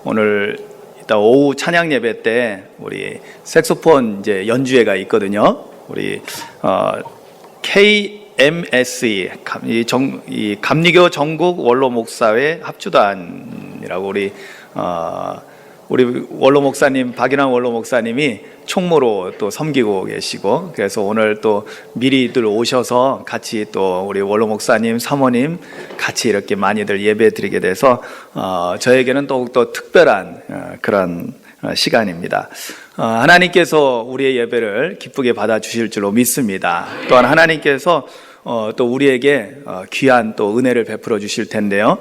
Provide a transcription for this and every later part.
오늘 이따 오후 찬양 예배 때 우리 색소폰 이제 연주회가 있거든요. 우리 KMSE 이 감리교 전국 원로 목사회 합주단이라고 우리 원로 목사님 박인환 원로 목사님이 총무로 또 섬기고 계시고, 그래서 오늘 또 미리들 오셔서 같이 또 우리 원로 목사님 사모님 같이 이렇게 많이들 예배 드리게 돼서 저에게는 더욱더 특별한 그런 시간입니다. 하나님께서 우리의 예배를 기쁘게 받아 주실 줄로 믿습니다. 또한 하나님께서 또 우리에게 귀한 또 은혜를 베풀어 주실 텐데요.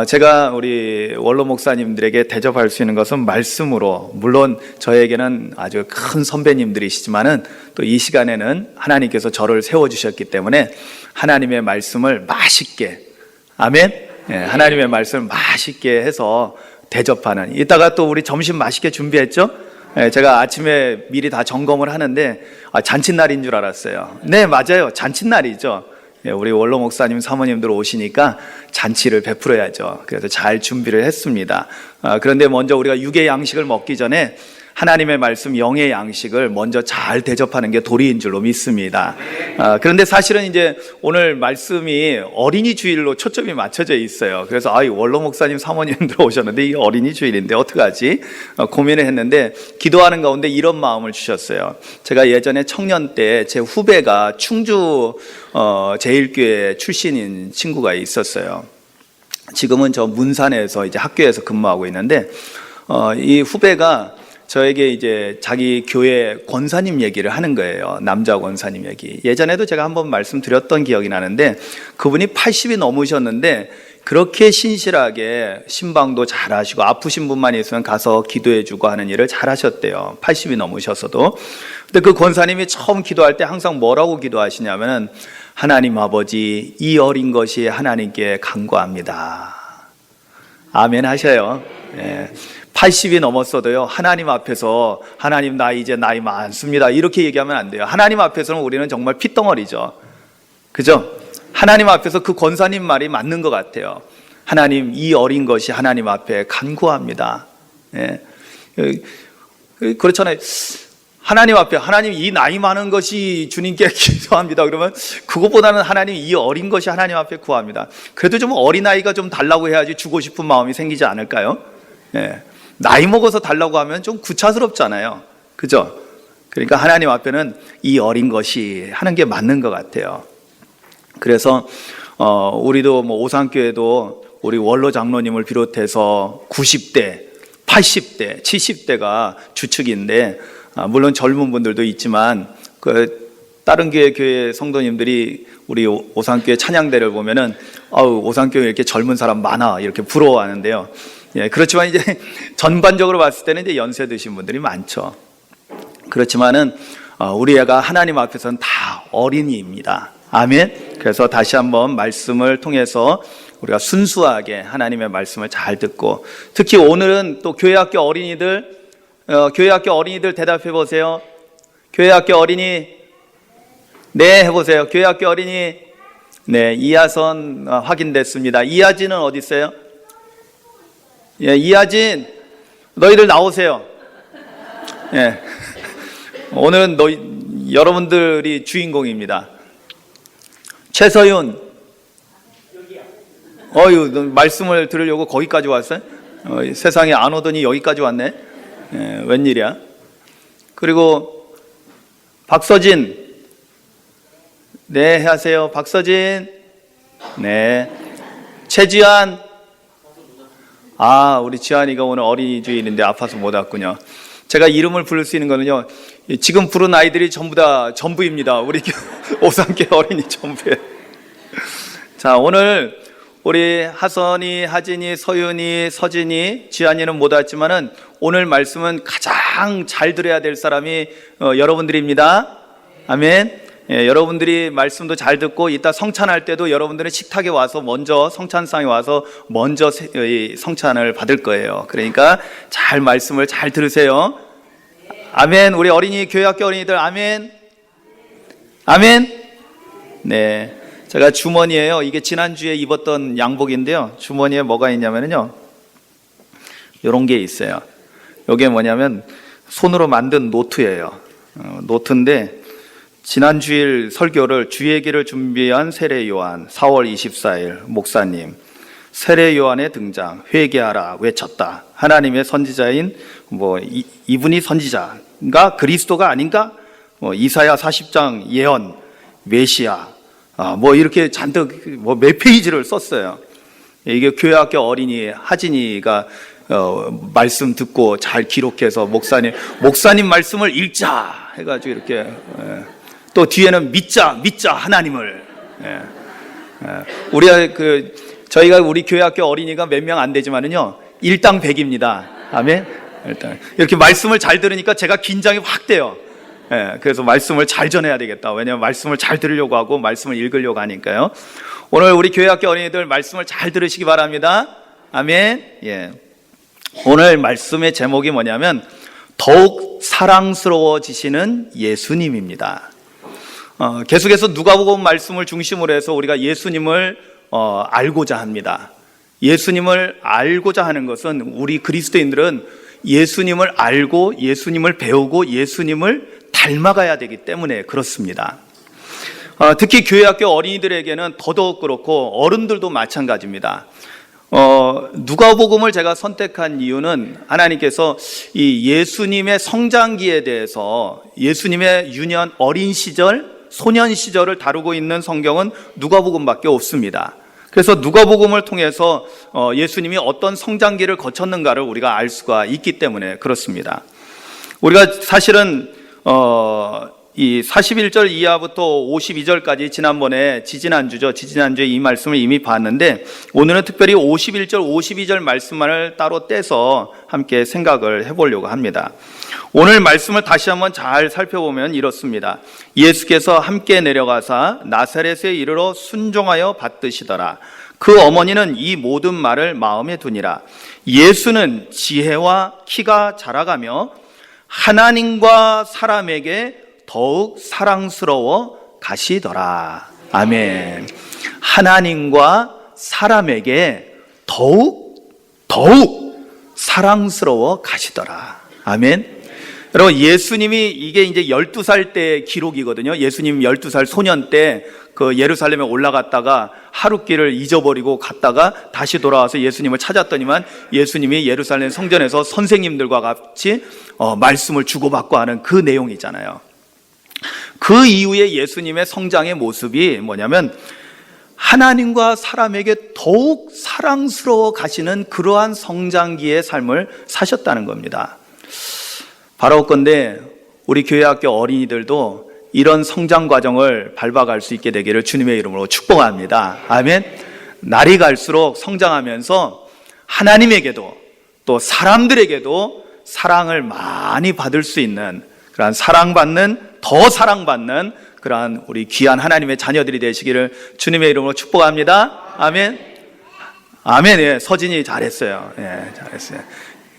제가 우리 원로 목사님들에게 대접할 수 있는 것은 말씀으로, 물론 저에게는 아주 큰 선배님들이시지만은 또 이 시간에는 하나님께서 저를 세워주셨기 때문에 하나님의 말씀을 맛있게, 아멘? 하나님의 말씀을 맛있게 해서 대접하는, 이따가 또 우리 점심 맛있게 준비했죠? 제가 아침에 미리 다 점검을 하는데 잔칫날인 줄 알았어요. 네, 맞아요. 잔칫날이죠. 우리 원로 목사님 사모님들 오시니까 잔치를 베풀어야죠. 그래서 잘 준비를 했습니다. 그런데 먼저 우리가 육의 양식을 먹기 전에 하나님의 말씀 영의 양식을 먼저 잘 대접하는 게 도리인 줄로 믿습니다. 그런데 사실은 이제 오늘 말씀이 어린이 주일로 초점이 맞춰져 있어요. 그래서 원로 목사님 사모님들 오셨는데 이게 어린이 주일인데 어떡하지? 고민을 했는데 기도하는 가운데 이런 마음을 주셨어요. 제가 예전에 청년 때 제 후배가 충주 제일교회 출신인 친구가 있었어요. 지금은 저 문산에서 이제 학교에서 근무하고 있는데 이 후배가 저에게 이제 자기 교회 권사님 얘기를 하는 거예요. 남자 권사님 얘기. 예전에도 제가 한번 말씀드렸던 기억이 나는데 그분이 80이 넘으셨는데 그렇게 신실하게 신방도 잘하시고 아프신 분만 있으면 가서 기도해주고 하는 일을 잘하셨대요. 80이 넘으셨어도. 근데 그 권사님이 처음 기도할 때 항상 뭐라고 기도하시냐면은 하나님 아버지, 이 어린 것이 하나님께 간구합니다. 아멘 하셔요. 80이 넘었어도요, 하나님 앞에서 하나님 나 이제 나이 많습니다 이렇게 얘기하면 안 돼요. 하나님 앞에서는 우리는 정말 핏덩어리죠. 그죠? 하나님 앞에서 그 권사님 말이 맞는 것 같아요. 하나님, 이 어린 것이 하나님 앞에 간구합니다. 그렇잖아요. 하나님 앞에, 하나님 이 나이 많은 것이 주님께 기도합니다 그러면 그것보다는 하나님 이 어린 것이 하나님 앞에 구합니다. 그래도 좀 어린아이가 좀 달라고 해야지 주고 싶은 마음이 생기지 않을까요? 나이 먹어서 달라고 하면 좀 구차스럽잖아요. 그죠? 그러니까 하나님 앞에는 이 어린 것이 하는 게 맞는 것 같아요. 그래서 우리도 뭐 오산교회도 우리 원로 장로님을 비롯해서 90대, 80대, 70대가 주축인데 물론 젊은 분들도 있지만 다른 교회 성도님들이 우리 오산교회 찬양대를 보면은 오산교회 이렇게 젊은 사람 많아 이렇게 부러워하는데요. 그렇지만 이제 전반적으로 봤을 때는 이제 연세 드신 분들이 많죠. 그렇지만은 우리 애가 하나님 앞에서는 다 어린이입니다. 아멘. 그래서 다시 한번 말씀을 통해서 우리가 순수하게 하나님의 말씀을 잘 듣고, 특히 오늘은 또 교회학교 어린이들 대답해 보세요. 교회학교 어린이, 네 해보세요. 교회학교 어린이, 네, 이하선 확인됐습니다. 이하진은 어디 있어요? 이하진, 너희들 나오세요. 오늘은 여러분들이 주인공입니다. 최서윤, 말씀을 들으려고 거기까지 왔어요? 세상에 안 오더니 여기까지 왔네. 웬일이야? 그리고 박서진, 네 하세요. 박서진, 네. 최지한, 우리 지한이가 오늘 어린이 주일인데 아파서 못 왔군요. 제가 이름을 부를 수 있는 거는요, 지금 부른 아이들이 전부 다 전부입니다. 우리 오산교회 어린이 전부에. 자, 오늘 우리 하선이, 하진이, 서윤이, 서진이, 지한이는 못 왔지만은 오늘 말씀은 가장 잘 들어야 될 사람이 여러분들입니다. 아멘. 여러분들이 말씀도 잘 듣고 이따 성찬할 때도 여러분들은 식탁에 와서 먼저 성찬상에 와서 먼저 성찬을 받을 거예요. 그러니까 잘 말씀을 잘 들으세요. 아멘. 우리 어린이 교회학교 어린이들 아멘. 아멘. 네, 제가 주머니에요. 이게 지난주에 입었던 양복인데요. 주머니에 뭐가 있냐면요, 이런 게 있어요. 이게 뭐냐면 손으로 만든 노트예요. 노트인데 지난 주일 설교를 주예기를 준비한 세례 요한 4월 24일 목사님 세례 요한의 등장, 회개하라 외쳤다. 하나님의 선지자인 이분이 선지자가 그리스도가 아닌가? 이사야 40장 예언, 메시아, 이렇게 잔뜩 몇 페이지를 썼어요. 이게 교회학교 어린이 하진이가 말씀 듣고 잘 기록해서 목사님 말씀을 읽자 해가지고 이렇게 또 뒤에는 믿자 하나님을. 저희가 우리 교회학교 어린이가 몇 명 안 되지만은요, 일당 100입니다. 아멘. 일단 이렇게 말씀을 잘 들으니까 제가 긴장이 확 돼요. 그래서 말씀을 잘 전해야 되겠다. 왜냐하면 말씀을 잘 들으려고 하고 말씀을 읽으려고 하니까요. 오늘 우리 교회학교 어린이들 말씀을 잘 들으시기 바랍니다. 아멘. 예. 오늘 말씀의 제목이 뭐냐면 더욱 사랑스러워지시는 예수님입니다. 계속해서 누가복음 말씀을 중심으로 해서 우리가 예수님을 알고자 합니다. 예수님을 알고자 하는 것은 우리 그리스도인들은 예수님을 알고 예수님을 배우고 예수님을 닮아가야 되기 때문에 그렇습니다. 특히 교회학교 어린이들에게는 더더욱 그렇고 어른들도 마찬가지입니다. 누가복음을 제가 선택한 이유는 하나님께서 이 예수님의 성장기에 대해서 예수님의 유년 어린 시절, 소년 시절을 다루고 있는 성경은 누가복음밖에 없습니다. 그래서 누가복음을 통해서 예수님이 어떤 성장기를 거쳤는가를 우리가 알 수가 있기 때문에 그렇습니다. 우리가 사실은 이 41절 이하부터 52절까지 지난번에 지지난주에 이 말씀을 이미 봤는데 오늘은 특별히 51절, 52절 말씀만을 따로 떼서 함께 생각을 해보려고 합니다. 오늘 말씀을 다시 한번 잘 살펴보면 이렇습니다. 예수께서 함께 내려가사 나사렛에 이르러 순종하여 받드시더라. 그 어머니는 이 모든 말을 마음에 두니라. 예수는 지혜와 키가 자라가며 하나님과 사람에게 더욱 사랑스러워 가시더라. 아멘. 하나님과 사람에게 더욱 사랑스러워 가시더라. 아멘. 여러분, 예수님이 이게 이제 12살 때 기록이거든요. 예수님 12살 소년 때 그 예루살렘에 올라갔다가 하룻길을 잊어버리고 갔다가 다시 돌아와서 예수님을 찾았더니만 예수님이 예루살렘 성전에서 선생님들과 같이 말씀을 주고받고 하는 그 내용이잖아요. 그 이후에 예수님의 성장의 모습이 뭐냐면 하나님과 사람에게 더욱 사랑스러워 가시는 그러한 성장기의 삶을 사셨다는 겁니다. 바라옵건대 우리 교회학교 어린이들도 이런 성장 과정을 밟아갈 수 있게 되기를 주님의 이름으로 축복합니다. 아멘. 날이 갈수록 성장하면서 하나님에게도 또 사람들에게도 사랑을 많이 받을 수 있는 그러한 더 사랑받는 그러한 우리 귀한 하나님의 자녀들이 되시기를 주님의 이름으로 축복합니다. 아멘. 아멘. 예, 서진이 잘했어요. 예, 잘했어요.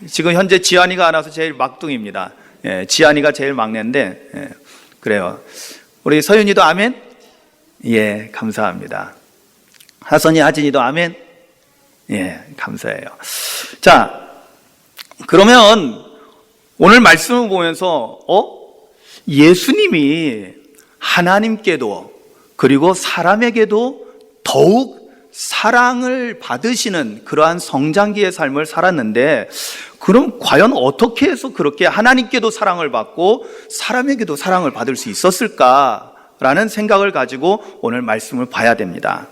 지금 현재 지한이가 안 와서 제일 막둥입니다. 예, 지한이가 제일 막내인데, 예, 그래요. 우리 서윤이도 아멘? 예, 감사합니다. 하선이, 하진이도 아멘? 예, 감사해요. 자, 그러면 오늘 말씀을 보면서, 예수님이 하나님께도 그리고 사람에게도 더욱 사랑을 받으시는 그러한 성장기의 삶을 살았는데 그럼 과연 어떻게 해서 그렇게 하나님께도 사랑을 받고 사람에게도 사랑을 받을 수 있었을까라는 생각을 가지고 오늘 말씀을 봐야 됩니다.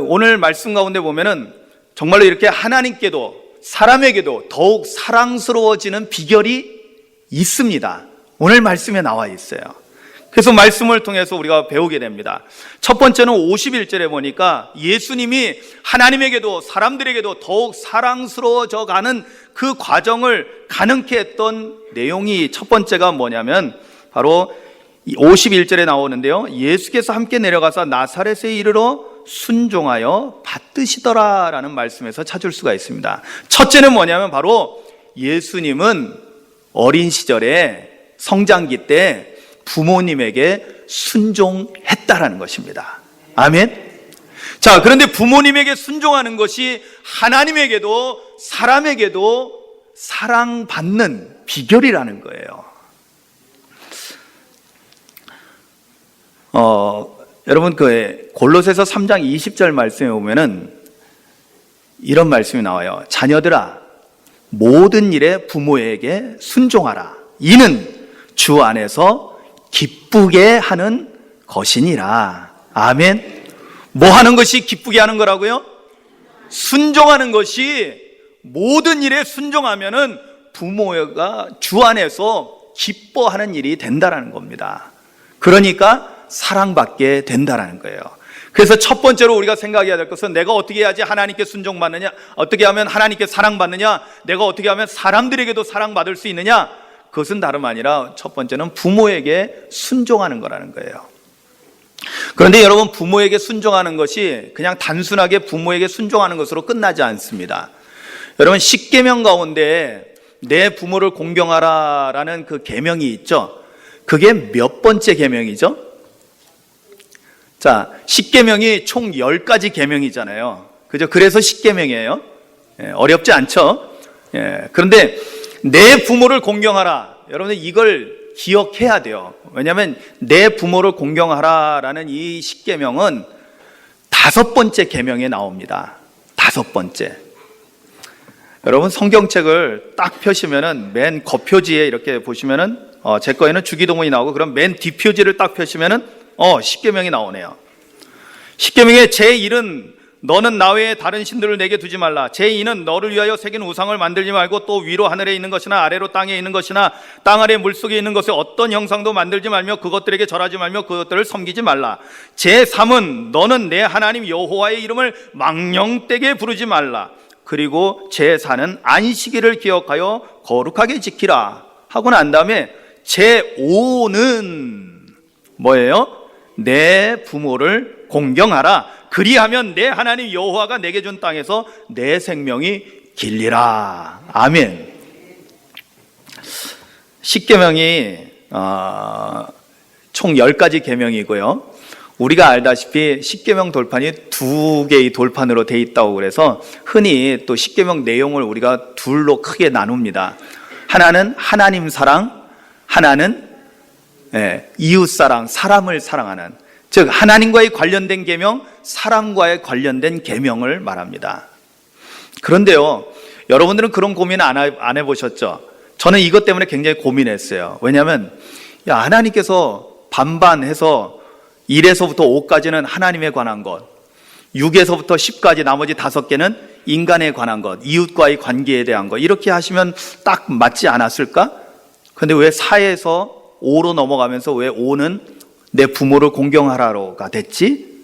오늘 말씀 가운데 보면은 정말로 이렇게 하나님께도 사람에게도 더욱 사랑스러워지는 비결이 있습니다. 오늘 말씀에 나와 있어요. 그래서 말씀을 통해서 우리가 배우게 됩니다. 첫 번째는 51절에 보니까 예수님이 하나님에게도 사람들에게도 더욱 사랑스러워져 가는 그 과정을 가능케 했던 내용이 첫 번째가 뭐냐면 바로 51절에 나오는데요. 예수께서 함께 내려가서 나사렛에 이르러 순종하여 받드시더라 라는 말씀에서 찾을 수가 있습니다. 첫째는 뭐냐면 바로 예수님은 어린 시절에 성장기 때 부모님에게 순종했다라는 것입니다. 아멘. 자, 그런데 부모님에게 순종하는 것이 하나님에게도 사람에게도 사랑받는 비결이라는 거예요. 여러분 그 골로새서 3장 20절 말씀에 보면은 이런 말씀이 나와요. 자녀들아, 모든 일에 부모에게 순종하라. 이는 주 안에서 기쁘게 하는 것이니라. 아멘. 뭐 하는 것이 기쁘게 하는 거라고요? 순종하는 것이, 모든 일에 순종하면은 부모가 주 안에서 기뻐하는 일이 된다라는 겁니다. 그러니까 사랑받게 된다라는 거예요. 그래서 첫 번째로 우리가 생각해야 될 것은 내가 어떻게 해야지 하나님께 순종받느냐, 어떻게 하면 하나님께 사랑받느냐, 내가 어떻게 하면 사람들에게도 사랑받을 수 있느냐, 그것은 다름 아니라 첫 번째는 부모에게 순종하는 거라는 거예요. 그런데 여러분, 부모에게 순종하는 것이 그냥 단순하게 부모에게 순종하는 것으로 끝나지 않습니다. 여러분, 10계명 가운데 내 부모를 공경하라라는 그 계명이 있죠. 그게 몇 번째 계명이죠? 자, 10계명이 총 10가지 계명이잖아요. 그죠? 그래서 10계명이에요. 어렵지 않죠? 그런데 내 부모를 공경하라. 여러분들 이걸 기억해야 돼요. 왜냐하면 내 부모를 공경하라라는 이 10계명은 5번째 계명에 나옵니다. 5번째. 여러분, 성경책을 딱 펴시면은 맨 겉표지에 이렇게 보시면은 제 거에는 주기도문이 나오고, 그럼 맨 뒷표지를 딱 펴시면은 10계명이 나오네요. 10계명의 제1은 너는 나 외에 다른 신들을 내게 두지 말라. 제2는 너를 위하여 새긴 우상을 만들지 말고, 또 위로 하늘에 있는 것이나 아래로 땅에 있는 것이나 땅 아래 물속에 있는 것의 어떤 형상도 만들지 말며 그것들에게 절하지 말며 그것들을 섬기지 말라. 제3은 너는 내 하나님 여호와의 이름을 망령되게 부르지 말라. 그리고 제4는 안식일을 기억하여 거룩하게 지키라 하고 난 다음에 제5는 뭐예요? 내 부모를 공경하라. 그리하면 내 하나님 여호와가 내게 준 땅에서 내 생명이 길리라. 아멘. 10계명이 총 10가지 계명이고요. 우리가 알다시피 10계명 돌판이 2개의 돌판으로 돼 있다고 그래서 흔히 또 10계명 내용을 우리가 둘로 크게 나눕니다. 하나는 하나님 사랑, 하나는 이웃 사랑, 사람을 사랑하는, 즉 하나님과의 관련된 계명, 사람과의 관련된 계명을 말합니다. 그런데요, 여러분들은 그런 고민 안 해보셨죠? 저는 이것 때문에 굉장히 고민했어요. 왜냐하면 하나님께서 반반해서 1에서부터 5까지는 하나님에 관한 것, 6에서부터 10까지 나머지 5개는 인간에 관한 것, 이웃과의 관계에 대한 것, 이렇게 하시면 딱 맞지 않았을까? 근데 왜 4에서 5로 넘어가면서 왜 5는 내 부모를 공경하라로가 됐지?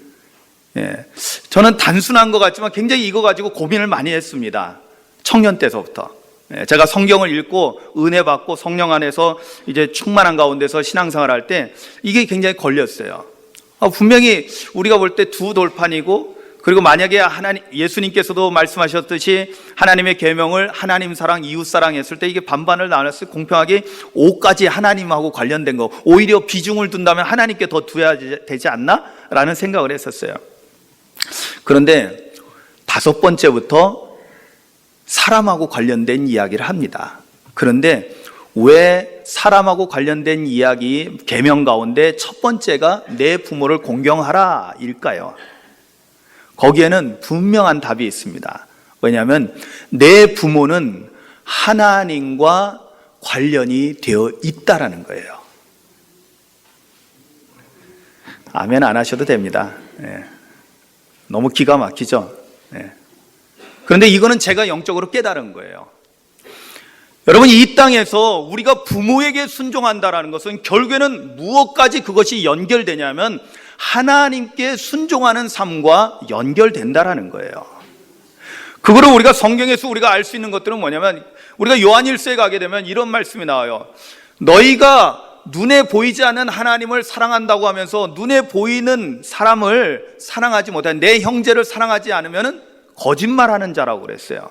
저는 단순한 것 같지만 굉장히 이거 가지고 고민을 많이 했습니다. 청년 때서부터. 제가 성경을 읽고 은혜 받고 성령 안에서 이제 충만한 가운데서 신앙생활 할 때 이게 굉장히 걸렸어요. 분명히 우리가 볼 때 2돌판이고, 그리고 만약에 예수님께서도 말씀하셨듯이 하나님의 계명을 하나님 사랑, 이웃 사랑 했을 때 이게 반반을 나눴을 때 공평하게 5까지 하나님하고 관련된 거, 오히려 비중을 둔다면 하나님께 더 둬야 되지 않나? 라는 생각을 했었어요. 그런데 5번째부터 사람하고 관련된 이야기를 합니다. 그런데 왜 사람하고 관련된 이야기 계명 가운데 첫 번째가 내 부모를 공경하라 일까요? 거기에는 분명한 답이 있습니다. 왜냐하면 내 부모는 하나님과 관련이 되어 있다라는 거예요. 아멘 안 하셔도 됩니다. 너무 기가 막히죠? 그런데 이거는 제가 영적으로 깨달은 거예요. 여러분, 이 땅에서 우리가 부모에게 순종한다라는 것은 결국에는 무엇까지 그것이 연결되냐면 하나님께 순종하는 삶과 연결된다라는 거예요. 그거를 우리가 성경에서 우리가 알 수 있는 것들은 뭐냐면, 우리가 요한일서에 가게 되면 이런 말씀이 나와요. 너희가 눈에 보이지 않는 하나님을 사랑한다고 하면서 눈에 보이는 사람을 사랑하지 못한, 내 형제를 사랑하지 않으면 거짓말하는 자라고 그랬어요.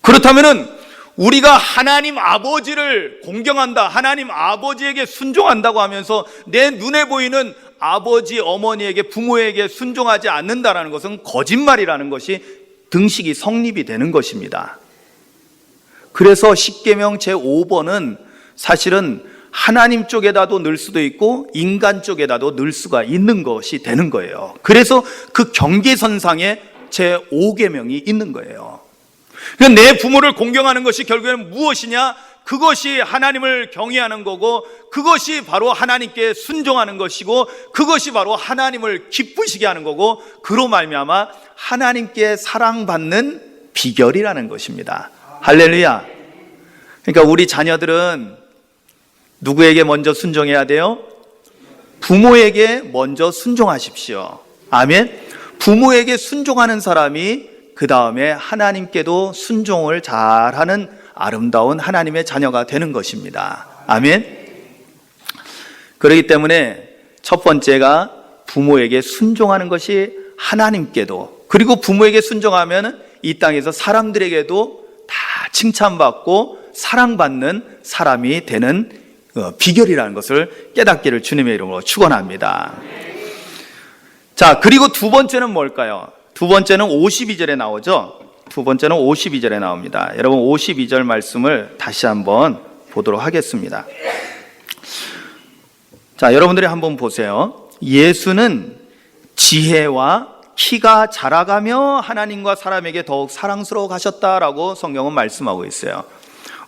그렇다면은 우리가 하나님 아버지를 공경한다, 하나님 아버지에게 순종한다고 하면서 내 눈에 보이는 아버지, 어머니에게, 부모에게 순종하지 않는다라는 것은 거짓말이라는 것이 등식이 성립이 되는 것입니다. 그래서 십계명 제5번은 사실은 하나님 쪽에다도 넣을 수도 있고 인간 쪽에다도 넣을 수가 있는 것이 되는 거예요. 그래서 그 경계선상에 제5계명이 있는 거예요. 그러니까 내 부모를 공경하는 것이 결국에는 무엇이냐? 그것이 하나님을 경외하는 거고, 그것이 바로 하나님께 순종하는 것이고, 그것이 바로 하나님을 기쁘시게 하는 거고, 그로 말미암아 하나님께 사랑받는 비결이라는 것입니다. 할렐루야. 그러니까 우리 자녀들은 누구에게 먼저 순종해야 돼요? 부모에게 먼저 순종하십시오. 아멘. 부모에게 순종하는 사람이 그 다음에 하나님께도 순종을 잘하는 아름다운 하나님의 자녀가 되는 것입니다. 아멘. 그렇기 때문에 첫 번째가 부모에게 순종하는 것이 하나님께도, 그리고 부모에게 순종하면 이 땅에서 사람들에게도 다 칭찬받고 사랑받는 사람이 되는 비결이라는 것을 깨닫기를 주님의 이름으로 축원합니다. 자, 그리고 두 번째는 뭘까요? 두 번째는 52절에 나오죠. 두 번째는 52절에 나옵니다. 여러분 52절 말씀을 다시 한번 보도록 하겠습니다. 자, 여러분들이 한번 보세요. 예수는 지혜와 키가 자라가며 하나님과 사람에게 더욱 사랑스러워 가셨다라고 성경은 말씀하고 있어요.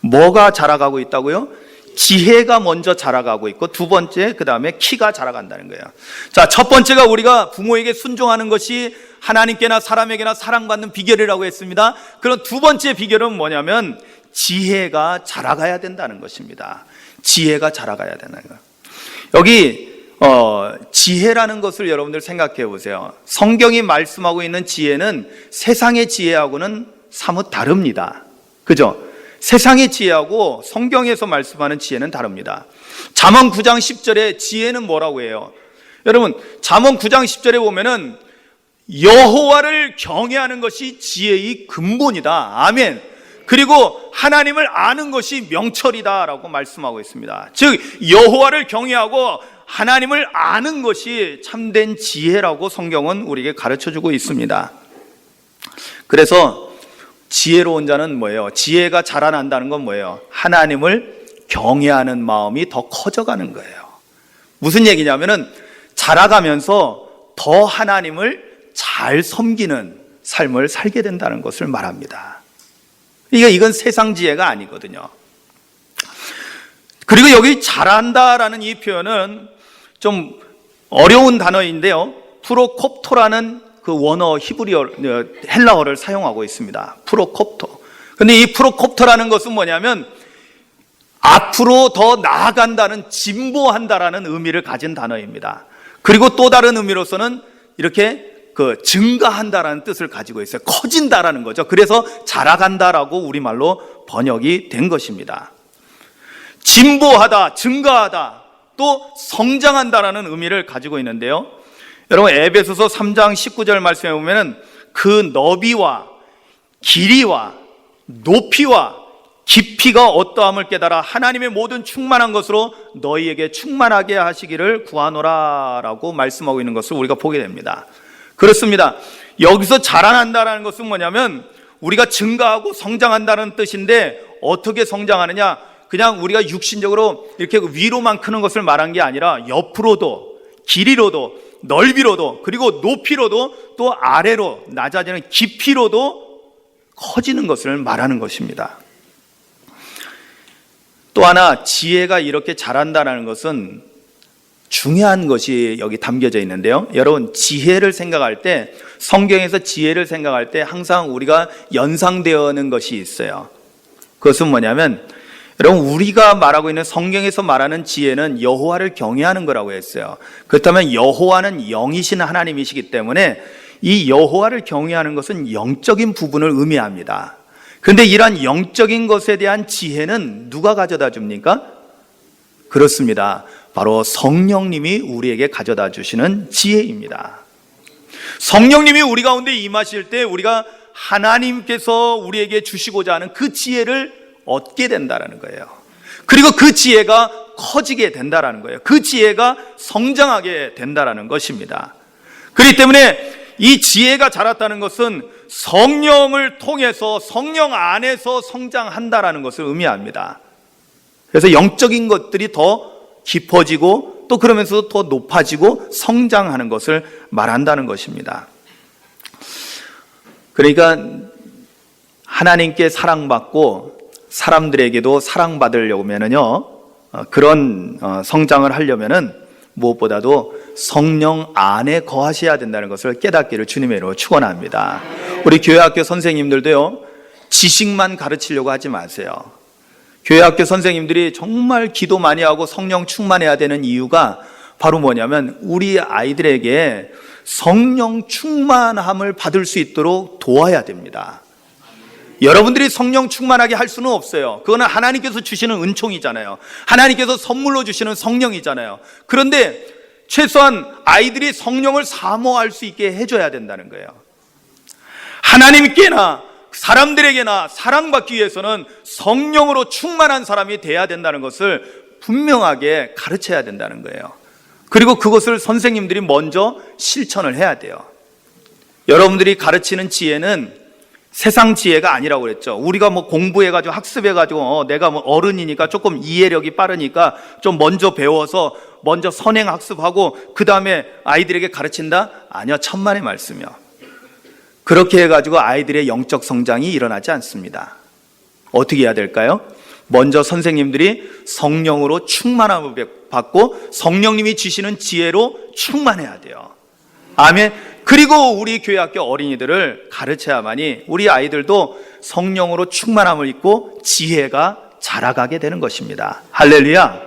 뭐가 자라가고 있다고요? 지혜가 먼저 자라가고 있고, 두 번째, 그 다음에 키가 자라간다는 거예요. 자, 첫 번째가 우리가 부모에게 순종하는 것이 하나님께나 사람에게나 사랑받는 비결이라고 했습니다. 그럼 두 번째 비결은 뭐냐면 지혜가 자라가야 된다는 것입니다. 지혜가 자라가야 된다는 거예요. 여기 지혜라는 것을 여러분들 생각해 보세요. 성경이 말씀하고 있는 지혜는 세상의 지혜하고는 사뭇 다릅니다. 그죠? 세상의 지혜하고 성경에서 말씀하는 지혜는 다릅니다. 잠언 9장 10절에 지혜는 뭐라고 해요? 여러분, 잠언 9장 10절에 보면은 여호와를 경외하는 것이 지혜의 근본이다. 아멘. 그리고 하나님을 아는 것이 명철이다라고 말씀하고 있습니다. 즉 여호와를 경외하고 하나님을 아는 것이 참된 지혜라고 성경은 우리에게 가르쳐주고 있습니다. 그래서 지혜로운 자는 뭐예요? 지혜가 자라난다는 건 뭐예요? 하나님을 경외하는 마음이 더 커져가는 거예요. 무슨 얘기냐면은 자라가면서 더 하나님을 잘 섬기는 삶을 살게 된다는 것을 말합니다. 이건 세상 지혜가 아니거든요. 그리고 여기 잘한다라는 이 표현은 좀 어려운 단어인데요. 프로콥토라는 그 원어 히브리어 헬라어를 사용하고 있습니다. 프로콥토. 근데 이 프로콥토라는 것은 뭐냐면 앞으로 더 나아간다는, 진보한다라는 의미를 가진 단어입니다. 그리고 또 다른 의미로서는 이렇게 증가한다라는 뜻을 가지고 있어요. 커진다라는 거죠. 그래서 자라간다라고 우리말로 번역이 된 것입니다. 진보하다, 증가하다, 또 성장한다라는 의미를 가지고 있는데요. 여러분 에베소서 3장 19절 말씀에 보면은 그 너비와 길이와 높이와 깊이가 어떠함을 깨달아 하나님의 모든 충만한 것으로 너희에게 충만하게 하시기를 구하노라라고 말씀하고 있는 것을 우리가 보게 됩니다. 그렇습니다. 여기서 자라난다라는 것은 뭐냐면 우리가 증가하고 성장한다는 뜻인데, 어떻게 성장하느냐? 그냥 우리가 육신적으로 이렇게 위로만 크는 것을 말한 게 아니라 옆으로도, 길이로도, 넓이로도, 그리고 높이로도, 또 아래로 낮아지는 깊이로도 커지는 것을 말하는 것입니다. 또 하나 지혜가 이렇게 자란다는 것은 중요한 것이 여기 담겨져 있는데요. 여러분 지혜를 생각할 때, 성경에서 지혜를 생각할 때 항상 우리가 연상되어는 것이 있어요. 그것은 뭐냐면, 여러분 우리가 말하고 있는 성경에서 말하는 지혜는 여호와를 경외하는 거라고 했어요. 그렇다면 여호와는 영이신 하나님이시기 때문에 이 여호와를 경외하는 것은 영적인 부분을 의미합니다. 그런데 이러한 영적인 것에 대한 지혜는 누가 가져다 줍니까? 그렇습니다. 바로 성령님이 우리에게 가져다 주시는 지혜입니다. 성령님이 우리 가운데 임하실 때 우리가 하나님께서 우리에게 주시고자 하는 그 지혜를 얻게 된다는 거예요. 그리고 그 지혜가 커지게 된다라는 거예요. 그 지혜가 성장하게 된다라는 것입니다. 그렇기 때문에 이 지혜가 자랐다는 것은 성령을 통해서 성령 안에서 성장한다라는 것을 의미합니다. 그래서 영적인 것들이 더 깊어지고 또 그러면서 더 높아지고 성장하는 것을 말한다는 것입니다. 그러니까 하나님께 사랑받고 사람들에게도 사랑받으려면요, 그런 성장을 하려면은 무엇보다도 성령 안에 거하셔야 된다는 것을 깨닫기를 주님의 이름으로 축원합니다. 우리 교회학교 선생님들도요, 지식만 가르치려고 하지 마세요. 교회학교 선생님들이 정말 기도 많이 하고 성령 충만해야 되는 이유가 바로 뭐냐면 우리 아이들에게 성령 충만함을 받을 수 있도록 도와야 됩니다. 여러분들이 성령 충만하게 할 수는 없어요. 그거는 하나님께서 주시는 은총이잖아요. 하나님께서 선물로 주시는 성령이잖아요. 그런데 최소한 아이들이 성령을 사모할 수 있게 해줘야 된다는 거예요. 하나님께나 사람들에게나 사랑받기 위해서는 성령으로 충만한 사람이 돼야 된다는 것을 분명하게 가르쳐야 된다는 거예요. 그리고 그것을 선생님들이 먼저 실천을 해야 돼요. 여러분들이 가르치는 지혜는 세상 지혜가 아니라고 그랬죠. 우리가 뭐 공부해가지고 학습해가지고 내가 뭐 어른이니까 조금 이해력이 빠르니까 좀 먼저 배워서 먼저 선행 학습하고 그 다음에 아이들에게 가르친다? 아니요, 천만의 말씀이요. 그렇게 해가지고 아이들의 영적 성장이 일어나지 않습니다. 어떻게 해야 될까요? 먼저 선생님들이 성령으로 충만함을 받고 성령님이 주시는 지혜로 충만해야 돼요. 아멘. 그리고 우리 교회학교 어린이들을 가르쳐야만이 우리 아이들도 성령으로 충만함을 입고 지혜가 자라가게 되는 것입니다. 할렐루야.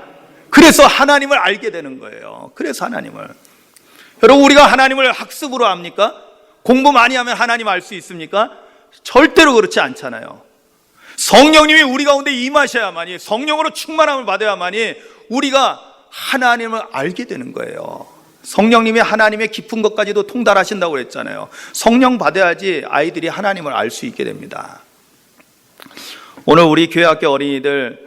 그래서 하나님을 알게 되는 거예요. 그래서 하나님을. 여러분, 우리가 하나님을 학습으로 압니까? 공부 많이 하면 하나님 알 수 있습니까? 절대로 그렇지 않잖아요. 성령님이 우리 가운데 임하셔야만이, 성령으로 충만함을 받아야만이 우리가 하나님을 알게 되는 거예요. 성령님이 하나님의 깊은 것까지도 통달하신다고 그랬잖아요. 성령 받아야지 아이들이 하나님을 알 수 있게 됩니다. 오늘 우리 교회학교 어린이들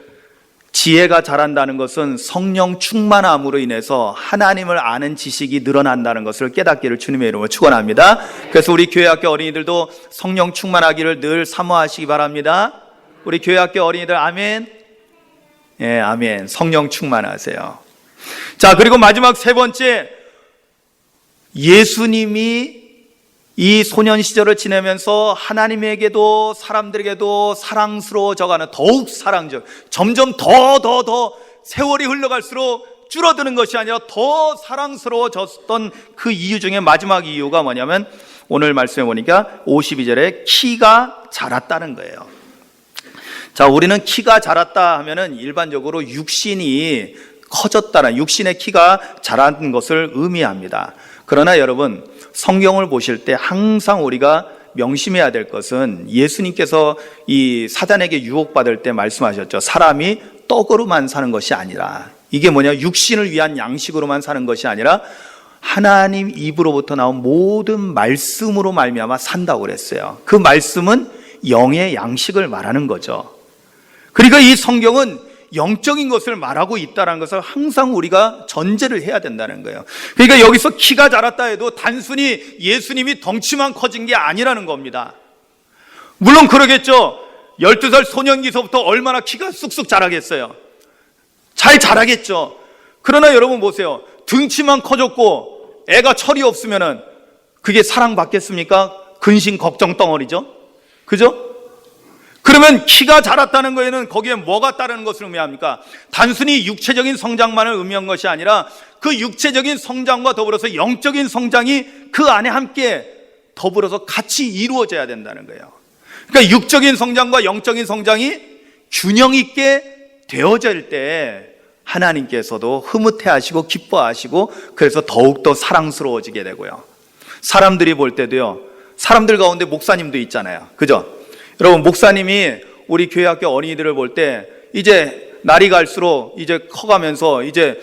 지혜가 자란다는 것은 성령 충만함으로 인해서 하나님을 아는 지식이 늘어난다는 것을 깨닫기를 주님의 이름으로 축원합니다. 그래서 우리 교회학교 어린이들도 성령 충만하기를 늘 사모하시기 바랍니다. 우리 교회학교 어린이들 아멘. 예, 아멘. 성령 충만하세요. 자, 그리고 마지막 세 번째, 예수님이 이 소년 시절을 지내면서 하나님에게도 사람들에게도 사랑스러워져가는, 더욱 사랑적, 점점 더 세월이 흘러갈수록 줄어드는 것이 아니라 더 사랑스러워졌던 그 이유 중에 마지막 이유가 뭐냐면 오늘 말씀해 보니까 52절에 키가 자랐다는 거예요. 자, 우리는 키가 자랐다 하면은 일반적으로 육신이 커졌다는, 육신의 키가 자란 것을 의미합니다. 그러나 여러분, 성경을 보실 때 항상 우리가 명심해야 될 것은 예수님께서 이 사단에게 유혹받을 때 말씀하셨죠. 사람이 떡으로만 사는 것이 아니라, 이게 뭐냐, 육신을 위한 양식으로만 사는 것이 아니라 하나님 입으로부터 나온 모든 말씀으로 말미암아 산다고 그랬어요. 그 말씀은 영의 양식을 말하는 거죠. 그러니까 이 성경은 영적인 것을 말하고 있다는 것을 항상 우리가 전제를 해야 된다는 거예요. 그러니까 여기서 키가 자랐다 해도 단순히 예수님이 덩치만 커진 게 아니라는 겁니다. 물론 그러겠죠. 12살 소년기서부터 얼마나 키가 쑥쑥 자라겠어요. 잘 자라겠죠. 그러나 여러분 보세요. 등치만 커졌고 애가 철이 없으면은 그게 사랑받겠습니까? 근심 걱정 덩어리죠. 그죠? 그러면 키가 자랐다는 거에는 거기에 뭐가 따르는 것을 의미합니까? 단순히 육체적인 성장만을 의미한 것이 아니라 그 육체적인 성장과 더불어서 영적인 성장이 그 안에 함께 더불어서 같이 이루어져야 된다는 거예요. 그러니까 육적인 성장과 영적인 성장이 균형 있게 되어질 때 하나님께서도 흐뭇해하시고 기뻐하시고 그래서 더욱더 사랑스러워지게 되고요. 사람들이 볼 때도요, 사람들 가운데 목사님도 있잖아요. 그죠? 여러분, 목사님이 우리 교회학교 어린이들을 볼 때 이제 날이 갈수록 이제 커가면서 이제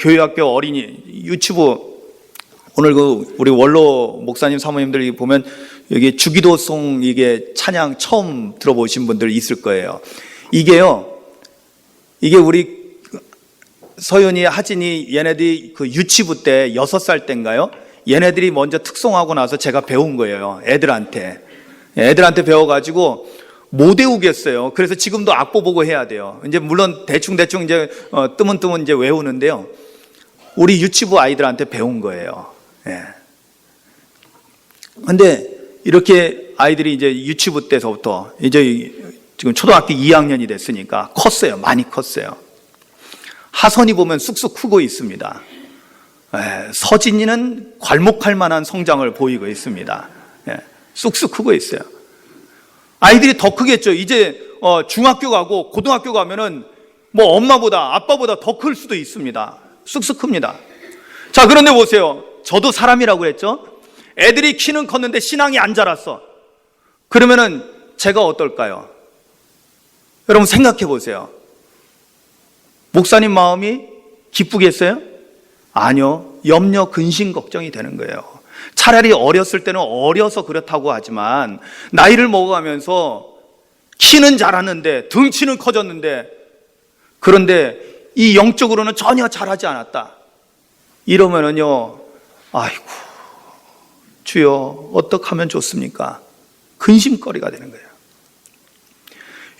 교회학교 어린이 유튜브, 오늘 그 우리 원로 목사님 사모님들이 보면 여기 주기도송 이게 찬양 처음 들어보신 분들 있을 거예요. 이게 우리 서윤이, 하진이 얘네들이 그 유치부 때 6살 때인가요? 얘네들이 먼저 특송하고 나서 제가 배운 거예요. 애들한테 배워가지고 못 외우겠어요. 그래서 지금도 악보 보고 해야 돼요. 이제 물론 대충 이제 뜨문뜨문 이제 외우는데요. 우리 유치부 아이들한테 배운 거예요. 예. 근데 이렇게 아이들이 이제 유치부 때서부터 이제 지금 초등학교 2학년이 됐으니까 컸어요. 많이 컸어요. 하선이 보면 쑥쑥 크고 있습니다. 서진이는 괄목할 만한 성장을 보이고 있습니다. 쑥쑥 크고 있어요. 아이들이 더 크겠죠. 이제 중학교 가고 고등학교 가면은 뭐 엄마보다 아빠보다 더 클 수도 있습니다. 쑥쑥 큽니다. 자, 그런데 보세요. 저도 사람이라고 했죠. 애들이 키는 컸는데 신앙이 안 자랐어. 그러면은 제가 어떨까요? 여러분 생각해 보세요. 목사님 마음이 기쁘겠어요? 아니요. 염려, 근심, 걱정이 되는 거예요. 차라리 어렸을 때는 어려서 그렇다고 하지만 나이를 먹어가면서 키는 자랐는데 등치는 커졌는데 그런데 이 영적으로는 전혀 자라지 않았다. 이러면은요, 아이고 주여 어떻게 하면 좋습니까? 근심거리가 되는 거예요.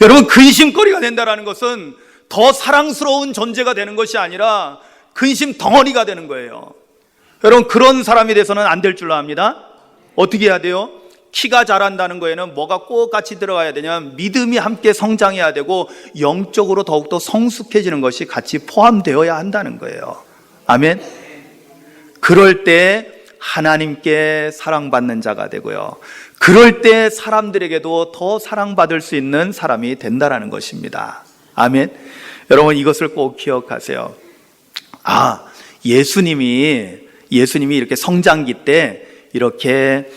여러분, 근심거리가 된다는 것은 더 사랑스러운 존재가 되는 것이 아니라 근심 덩어리가 되는 거예요. 여러분, 그런 사람이 돼서는 안 될 줄로 압니다. 어떻게 해야 돼요? 키가 자란다는 거에는 뭐가 꼭 같이 들어가야 되냐면 믿음이 함께 성장해야 되고 영적으로 더욱더 성숙해지는 것이 같이 포함되어야 한다는 거예요. 아멘. 그럴 때 하나님께 사랑받는 자가 되고요, 그럴 때 사람들에게도 더 사랑받을 수 있는 사람이 된다는 것입니다. 아멘. 여러분, 이것을 꼭 기억하세요. 예수님이 이렇게 성장기 때 이렇게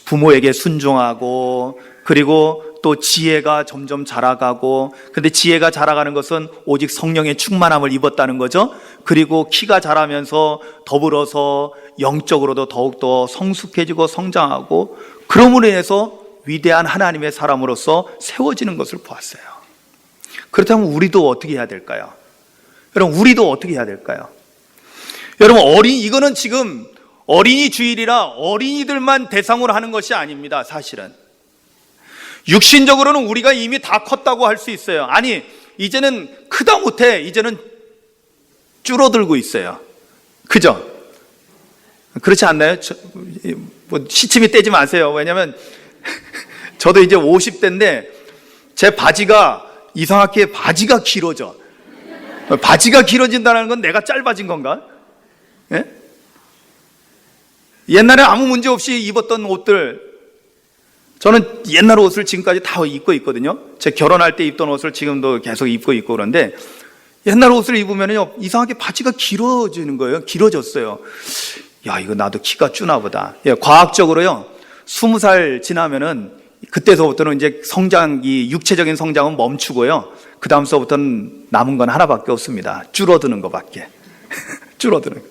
부모에게 순종하고 그리고 또 지혜가 점점 자라가고, 근데 지혜가 자라가는 것은 오직 성령의 충만함을 입었다는 거죠. 그리고 키가 자라면서 더불어서 영적으로도 더욱더 성숙해지고 성장하고, 그러므로 인해서 위대한 하나님의 사람으로서 세워지는 것을 보았어요. 그렇다면 우리도 어떻게 해야 될까요? 여러분, 우리도 어떻게 해야 될까요? 여러분, 이거는 지금 어린이 주일이라 어린이들만 대상으로 하는 것이 아닙니다. 사실은 육신적으로는 우리가 이미 다 컸다고 할 수 있어요. 아니, 이제는 크다 못해 이제는 줄어들고 있어요. 그죠? 그렇지 않나요? 시침이 떼지 마세요. 왜냐하면 저도 이제 50대인데 제 바지가 이상하게 바지가 길어져. 바지가 길어진다는 건 내가 짧아진 건가? 예? 옛날에 아무 문제 없이 입었던 옷들, 저는 옛날 옷을 지금까지 다 입고 있거든요. 제 결혼할 때 입던 옷을 지금도 계속 입고 있고, 그런데 옛날 옷을 입으면요 이상하게 바지가 길어지는 거예요. 길어졌어요. 야, 이거 나도 키가 주나 보다. 예, 과학적으로요 20살 지나면은 그때서부터는 이제 이 육체적인 성장은 멈추고요, 그 다음서부터는 남은 건 하나밖에 없습니다. 줄어드는 것밖에. 줄어드는 거.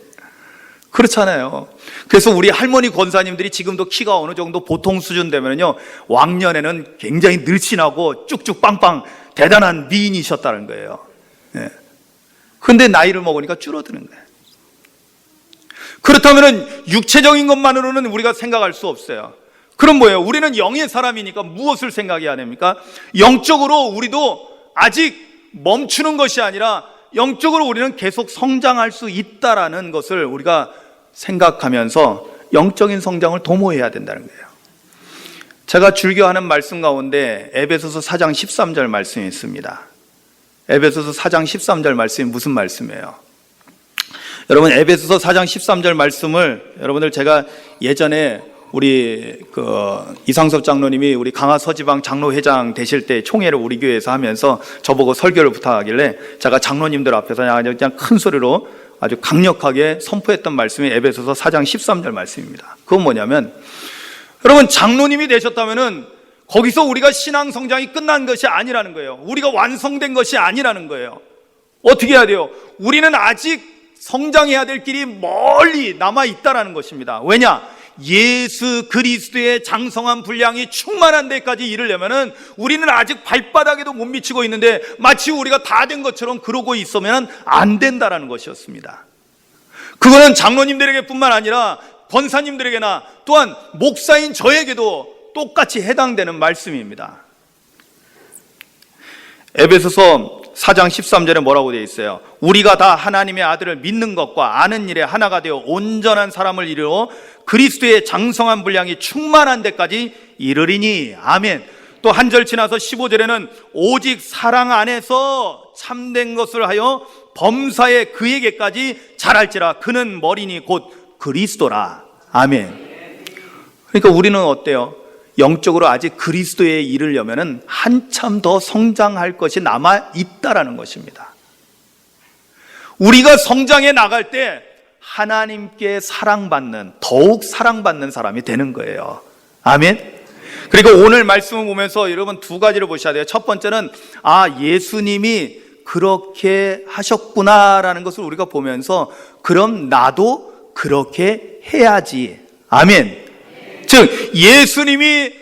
그렇잖아요. 그래서 우리 할머니 권사님들이 지금도 키가 어느 정도 보통 수준 되면요 왕년에는 굉장히 늘씬하고 쭉쭉 빵빵 대단한 미인이셨다는 거예요. 예. 그런데 나이를 먹으니까 줄어드는 거예요. 그렇다면 육체적인 것만으로는 우리가 생각할 수 없어요. 그럼 뭐예요? 우리는 영의 사람이니까 무엇을 생각해야 됩니까? 영적으로 우리도 아직 멈추는 것이 아니라 영적으로 우리는 계속 성장할 수 있다라는 것을 우리가 생각하면서 영적인 성장을 도모해야 된다는 거예요. 제가 즐겨하는 말씀 가운데 에베소서 4장 13절 말씀이 있습니다. 에베소서 4장 13절 말씀이 무슨 말씀이에요? 여러분, 에베소서 4장 13절 말씀을 여러분들 제가 예전에 우리 이상섭 장로님이 우리 강화 서지방 장로회장 되실 때 총회를 우리 교회에서 하면서 저보고 설교를 부탁하길래 제가 장로님들 앞에서 그냥 큰 소리로 아주 강력하게 선포했던 말씀이 에베소서 4장 13절 말씀입니다. 그건 뭐냐면, 여러분, 장로님이 되셨다면은 거기서 우리가 신앙 성장이 끝난 것이 아니라는 거예요. 우리가 완성된 것이 아니라는 거예요. 어떻게 해야 돼요? 우리는 아직 성장해야 될 길이 멀리 남아 있다라는 것입니다. 왜냐? 예수 그리스도의 장성한 분량이 충만한 데까지 이르려면은 우리는 아직 발바닥에도 못 미치고 있는데 마치 우리가 다 된 것처럼 그러고 있으면 안 된다라는 것이었습니다. 그거는 장로님들에게 뿐만 아니라 권사님들에게나 또한 목사인 저에게도 똑같이 해당되는 말씀입니다. 에베소서 4장 13절에 뭐라고 되어 있어요? 우리가 다 하나님의 아들을 믿는 것과 아는 일에 하나가 되어 온전한 사람을 이루어 그리스도의 장성한 분량이 충만한 데까지 이르리니. 아멘. 또 한 절 지나서 15절에는 오직 사랑 안에서 참된 것을 하여 범사에 그에게까지 자랄지라. 그는 머리니 곧 그리스도라. 아멘. 그러니까 우리는 어때요? 영적으로 아직 그리스도에 이르려면 한참 더 성장할 것이 남아 있다라는 것입니다. 우리가 성장해 나갈 때 하나님께 사랑받는, 더욱 사랑받는 사람이 되는 거예요. 아멘. 그리고 오늘 말씀을 보면서 여러분 두 가지를 보셔야 돼요. 첫 번째는 예수님이 그렇게 하셨구나라는 것을 우리가 보면서 그럼 나도 그렇게 해야지. 아멘. 즉 예수님이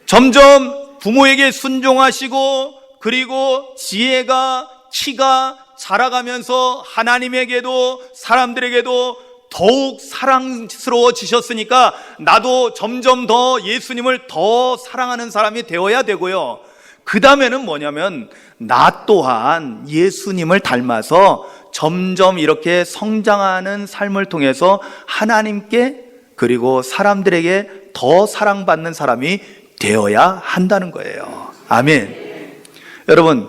점점 부모에게 순종하시고 그리고 지혜가 키가 자라가면서 하나님에게도 사람들에게도 더욱 사랑스러워지셨으니까 나도 점점 더 예수님을 더 사랑하는 사람이 되어야 되고요. 그 다음에는 뭐냐면 나 또한 예수님을 닮아서 점점 이렇게 성장하는 삶을 통해서 하나님께 그리고 사람들에게 더 사랑받는 사람이 되어야 한다는 거예요. 아멘. 여러분,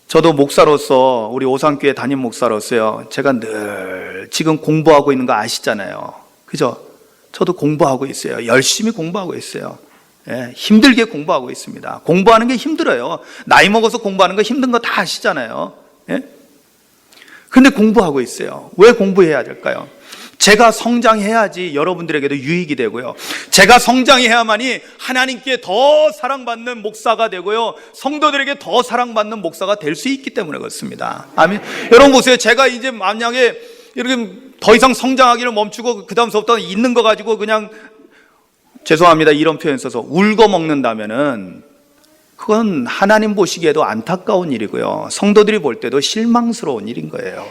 저도 목사로서 우리 오산교회 담임 목사로서요, 제가 늘 지금 공부하고 있는 거 아시잖아요. 그죠? 저도 공부하고 있어요. 열심히 공부하고 있어요. 힘들게 공부하고 있습니다. 공부하는 게 힘들어요. 나이 먹어서 공부하는 거 힘든 거 다 아시잖아요. 근데 공부하고 있어요. 왜 공부해야 될까요? 제가 성장해야지 여러분들에게도 유익이 되고요. 제가 성장해야만이 하나님께 더 사랑받는 목사가 되고요. 성도들에게 더 사랑받는 목사가 될 수 있기 때문에 그렇습니다. 아멘. 여러분 보세요. 제가 이제 만약에 이렇게 더 이상 성장하기를 멈추고 그 다음서부터 있는 거 가지고 그냥 죄송합니다. 이런 표현 써서 울고 먹는다면은 그건 하나님 보시기에도 안타까운 일이고요. 성도들이 볼 때도 실망스러운 일인 거예요.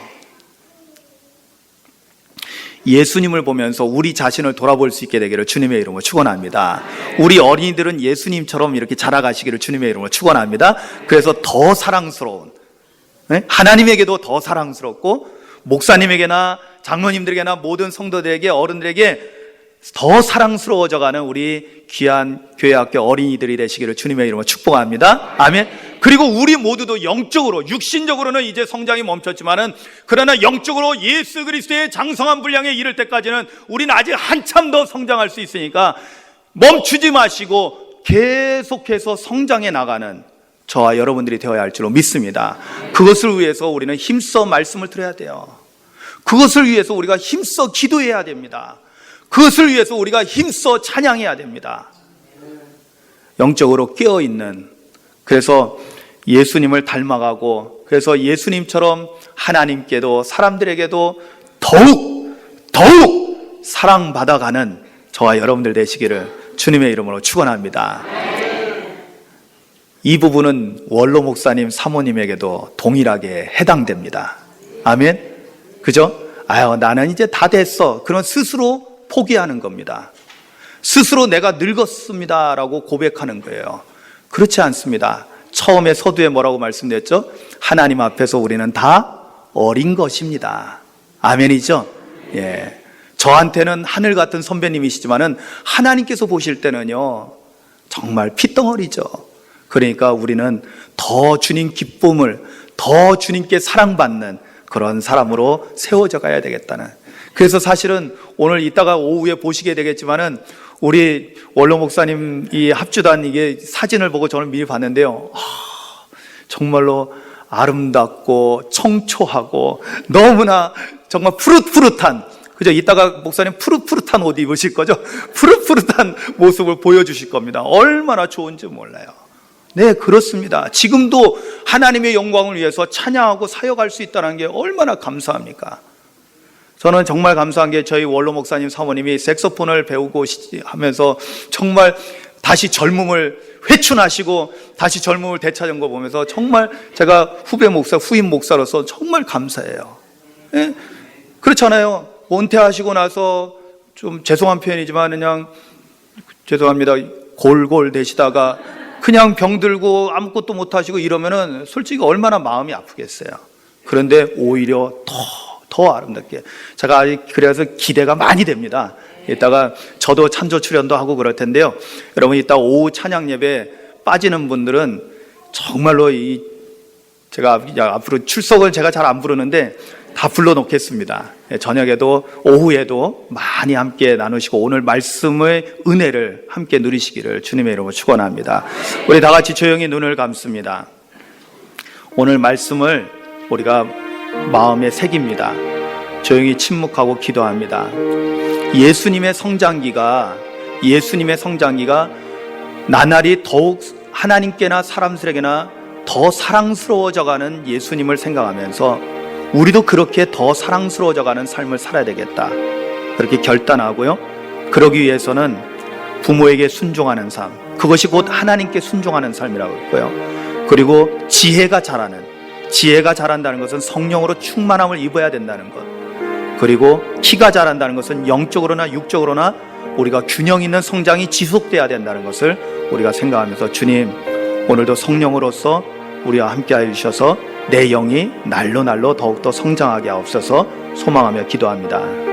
예수님을 보면서 우리 자신을 돌아볼 수 있게 되기를 주님의 이름으로 축원합니다. 우리 어린이들은 예수님처럼 이렇게 자라가시기를 주님의 이름으로 축원합니다. 그래서 더 사랑스러운, 하나님에게도 더 사랑스럽고 목사님에게나 장로님들에게나 모든 성도들에게 어른들에게 더 사랑스러워져가는 우리 귀한 교회학교 어린이들이 되시기를 주님의 이름으로 축복합니다. 아멘. 그리고 우리 모두도 영적으로, 육신적으로는 이제 성장이 멈췄지만은 그러나 영적으로 예수 그리스도의 장성한 분량에 이를 때까지는 우리는 아직 한참 더 성장할 수 있으니까 멈추지 마시고 계속해서 성장해 나가는 저와 여러분들이 되어야 할 줄로 믿습니다. 그것을 위해서 우리는 힘써 말씀을 들어야 돼요. 그것을 위해서 우리가 힘써 기도해야 됩니다. 그것을 위해서 우리가 힘써 찬양해야 됩니다. 영적으로 깨어있는, 그래서 예수님을 닮아가고 그래서 예수님처럼 하나님께도 사람들에게도 더욱 사랑받아가는 저와 여러분들 되시기를 주님의 이름으로 축원합니다. 이 부분은 원로 목사님, 사모님에게도 동일하게 해당됩니다. 아멘. 그죠? 나는 이제 다 됐어. 그런 스스로 포기하는 겁니다. 스스로 내가 늙었습니다 라고 고백하는 거예요. 그렇지 않습니다. 처음에 서두에 뭐라고 말씀드렸죠? 하나님 앞에서 우리는 다 어린 것입니다. 아멘이죠? 예. 저한테는 하늘 같은 선배님이시지만은 하나님께서 보실 때는요, 정말 핏덩어리죠. 그러니까 우리는 더 주님 기쁨을, 더 주님께 사랑받는 그런 사람으로 세워져 가야 되겠다는. 그래서 사실은 오늘 이따가 오후에 보시게 되겠지만은 우리 원로 목사님 이 합주단 이게 사진을 보고 저는 미리 봤는데요. 정말로 아름답고 청초하고 너무나 정말 푸릇푸릇한, 그죠? 이따가 목사님 푸릇푸릇한 옷 입으실 거죠? 푸릇푸릇한 모습을 보여주실 겁니다. 얼마나 좋은지 몰라요. 네, 그렇습니다. 지금도 하나님의 영광을 위해서 찬양하고 사역할 수 있다는 게 얼마나 감사합니까? 저는 정말 감사한 게 저희 원로 목사님 사모님이 색소폰을 배우고 하면서 정말 다시 젊음을 회춘하시고 다시 젊음을 되찾은 거 보면서 정말 제가 후임 목사로서 정말 감사해요. 예? 그렇잖아요. 은퇴하시고 나서 좀 죄송한 표현이지만 그냥 죄송합니다. 골골 대시다가 그냥 병들고 아무것도 못 하시고 이러면은 솔직히 얼마나 마음이 아프겠어요. 그런데 오히려 더 아름답게 제가 아직 그래서 기대가 많이 됩니다. 이따가 저도 찬조 출연도 하고 그럴 텐데요. 여러분 이따 오후 찬양 예배 빠지는 분들은 정말로 제가 앞으로 출석을 제가 잘 안 부르는데 다 불러놓겠습니다. 저녁에도 오후에도 많이 함께 나누시고 오늘 말씀의 은혜를 함께 누리시기를 주님의 이름으로 축원합니다. 우리 다 같이 조용히 눈을 감습니다. 오늘 말씀을 우리가 마음에 새깁니다. 조용히 침묵하고 기도합니다. 예수님의 성장기가 나날이 더욱 하나님께나 사람들에게나 더 사랑스러워져가는 예수님을 생각하면서 우리도 그렇게 더 사랑스러워져가는 삶을 살아야 되겠다, 그렇게 결단하고요. 그러기 위해서는 부모에게 순종하는 삶, 그것이 곧 하나님께 순종하는 삶이라고 했고요. 그리고 지혜가 자란다는 것은 성령으로 충만함을 입어야 된다는 것, 그리고 키가 자란다는 것은 영적으로나 육적으로나 우리가 균형 있는 성장이 지속돼야 된다는 것을 우리가 생각하면서 주님, 오늘도 성령으로서 우리와 함께하여 주셔서 내 영이 날로 더욱더 성장하게 하옵소서 소망하며 기도합니다.